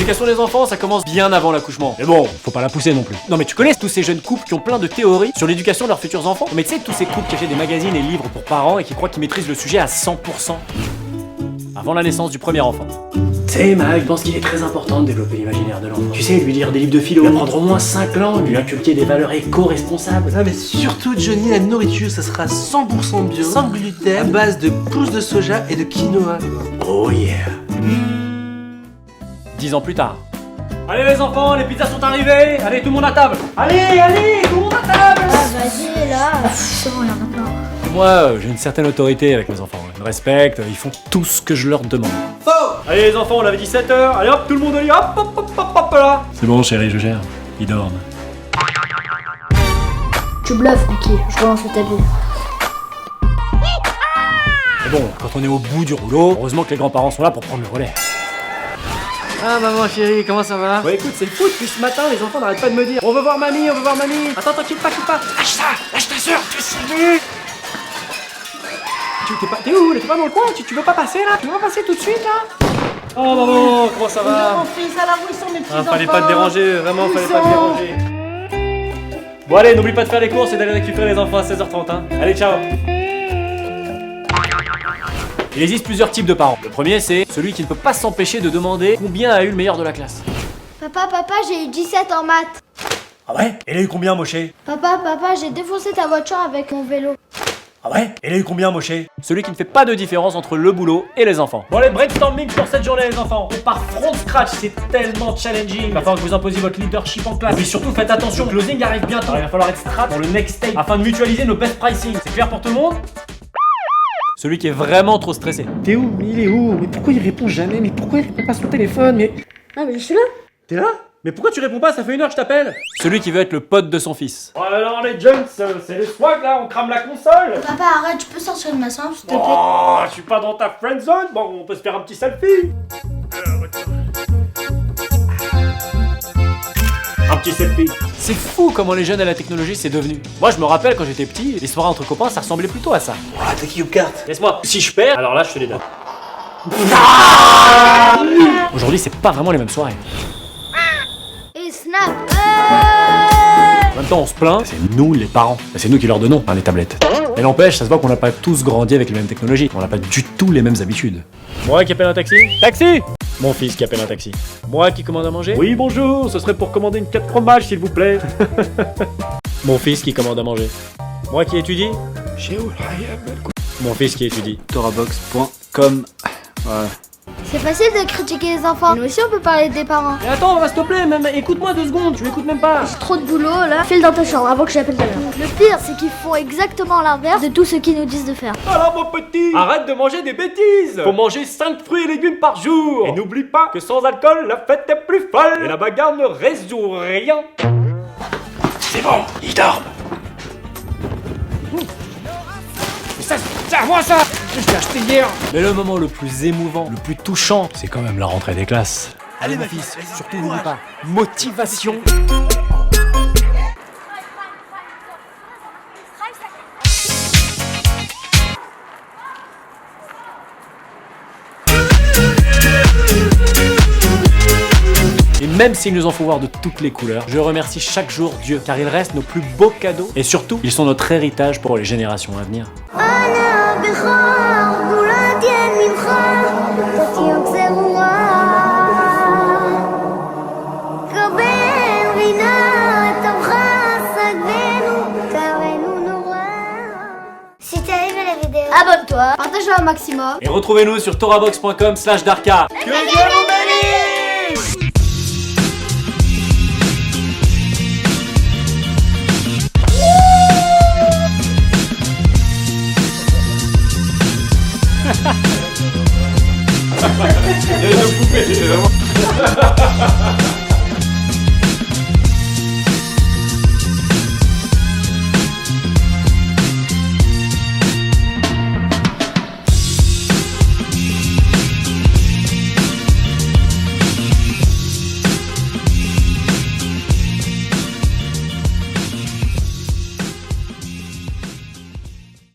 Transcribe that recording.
L'éducation des enfants, ça commence bien avant l'accouchement. Mais bon, faut pas la pousser non plus. Non mais tu connais tous ces jeunes couples qui ont plein de théories sur l'éducation de leurs futurs enfants? Mais tu sais, tous ces couples qui achètent des magazines et livres pour parents et qui croient qu'ils maîtrisent le sujet à 100%. Avant la naissance du premier enfant. Tu sais, Mag, je pense qu'il est très important de développer l'imaginaire de l'enfant. Tu sais, lui lire des livres de philo, lui apprendre au moins 5 langues, lui inculquer des valeurs éco-responsables. Ah mais surtout Johnny, la nourriture ça sera 100% bio, sans gluten, à base de pousses de soja et de quinoa. Oh yeah. 10 ans plus tard. Allez les enfants, les pizzas sont arrivées. Allez, tout le monde à table. Allez, tout le monde à table. Ah vas-y là, c'est bon, il y en a plein. Moi, j'ai une certaine autorité avec mes enfants. Ils me respectent, ils font tout ce que je leur demande. Faux. Allez les enfants, on avait dit 7h. Allez hop, tout le monde au lit. Hop, hop, hop, hop, hop là. C'est bon chérie, je gère. Ils dorment. Tu bluffes, Cookie, je relance le tapis. Mais bon, quand on est au bout du rouleau, heureusement que les grands-parents sont là pour prendre le relais. Ah maman chérie, comment ça va? Ouais écoute, c'est le foot, depuis ce matin, les enfants n'arrêtent pas de me dire on veut voir mamie, on veut voir mamie. Attends, quitte pas. Lâche ta soeur, tu sais. T'es où? T'es pas dans le coin? Tu veux pas passer là? Tu veux pas passer tout de suite là? Oh maman, comment ça va? Mon fils, alors où sont mes petits enfants? Fallait pas te déranger, vraiment, fallait pas te déranger. Bon allez, n'oublie pas de faire les courses et d'aller récupérer les enfants à 16h30 hein. Allez, ciao. Il existe plusieurs types de parents. Le premier c'est celui qui ne peut pas s'empêcher de demander combien a eu le meilleur de la classe. Papa, j'ai eu 17 en maths. Ah ouais? Et il a eu combien Moché? Papa, j'ai défoncé ta voiture avec mon vélo. Ah ouais? Et il a eu combien Moché? Celui qui ne fait pas de différence entre le boulot et les enfants. Bon allez, brainstorming pour cette journée les enfants. On part from scratch, c'est tellement challenging. Il va falloir que vous imposiez votre leadership en classe. Et puis surtout faites attention, le closing arrive bientôt. Alors, il va falloir être strat pour le next stage afin de mutualiser nos best pricing. C'est clair pour tout le monde? Celui qui est vraiment trop stressé. T'es où? Il est où? Mais pourquoi il répond jamais? Mais pourquoi il répond pas sur le téléphone? Mais... Ah mais je suis là. T'es là? Mais pourquoi tu réponds pas? Ça fait 1 heure que je t'appelle. Celui qui veut être le pote de son fils. Oh alors les jeunes, c'est le swag là, on crame la console. Papa, arrête, tu peux sortir de ma chambre, s'il te plaît? Oh, je suis pas dans ta friend zone. Bon, on peut se faire un petit selfie. Un petit selfie. C'est fou comment les jeunes à la technologie c'est devenu. Moi je me rappelle quand j'étais petit, les soirées entre copains ça ressemblait plutôt à ça. Ah t'as qui aux cartes? Laisse-moi. Si je perds, alors là je te les donne. Aujourd'hui c'est pas vraiment les mêmes soirées. Et snap. En même temps on se plaint, c'est nous les parents. C'est nous qui leur donnons les tablettes. Et n'empêche, ça se voit qu'on n'a pas tous grandi avec les mêmes technologies. On n'a pas du tout les mêmes habitudes. Moi qui appelle un taxi. Taxi. Mon fils qui appelle un taxi. Moi qui commande à manger. Oui bonjour, ce serait pour commander une 4 fromages s'il vous plaît. Mon fils qui commande à manger. Moi qui étudie. Mon fils qui étudie. Torabox.com. Voilà. C'est facile de critiquer les enfants. Nous aussi on peut parler des parents. Mais attends, s'il te plaît, même écoute-moi 2 secondes, tu m'écoutes même pas. J'ai trop de boulot là. File dans ta chambre avant que j'appelle ta mère. Le pire, c'est qu'ils font exactement l'inverse de tout ce qu'ils nous disent de faire. Alors mon petit, arrête de manger des bêtises. Faut manger 5 fruits et légumes par jour. Et n'oublie pas que sans alcool, la fête est plus folle. Et la bagarre ne résout rien. C'est bon, ils dorment. Ça, vois ça. Je l'ai acheté hier. Mais le moment le plus émouvant, le plus touchant, c'est quand même la rentrée des classes. Allez mon fils, Surtout n'oublie pas, motivation. Et même s'il nous en faut voir de toutes les couleurs, je remercie chaque jour Dieu, car il reste nos plus beaux cadeaux. Et surtout, ils sont notre héritage pour les générations à venir. Si t'as aimé la vidéo, abonne-toi, partage-la au maximum. Et retrouvez-nous sur torabox.com/darka. Que Dieu vous bénisse. Il y a une poupée, vraiment.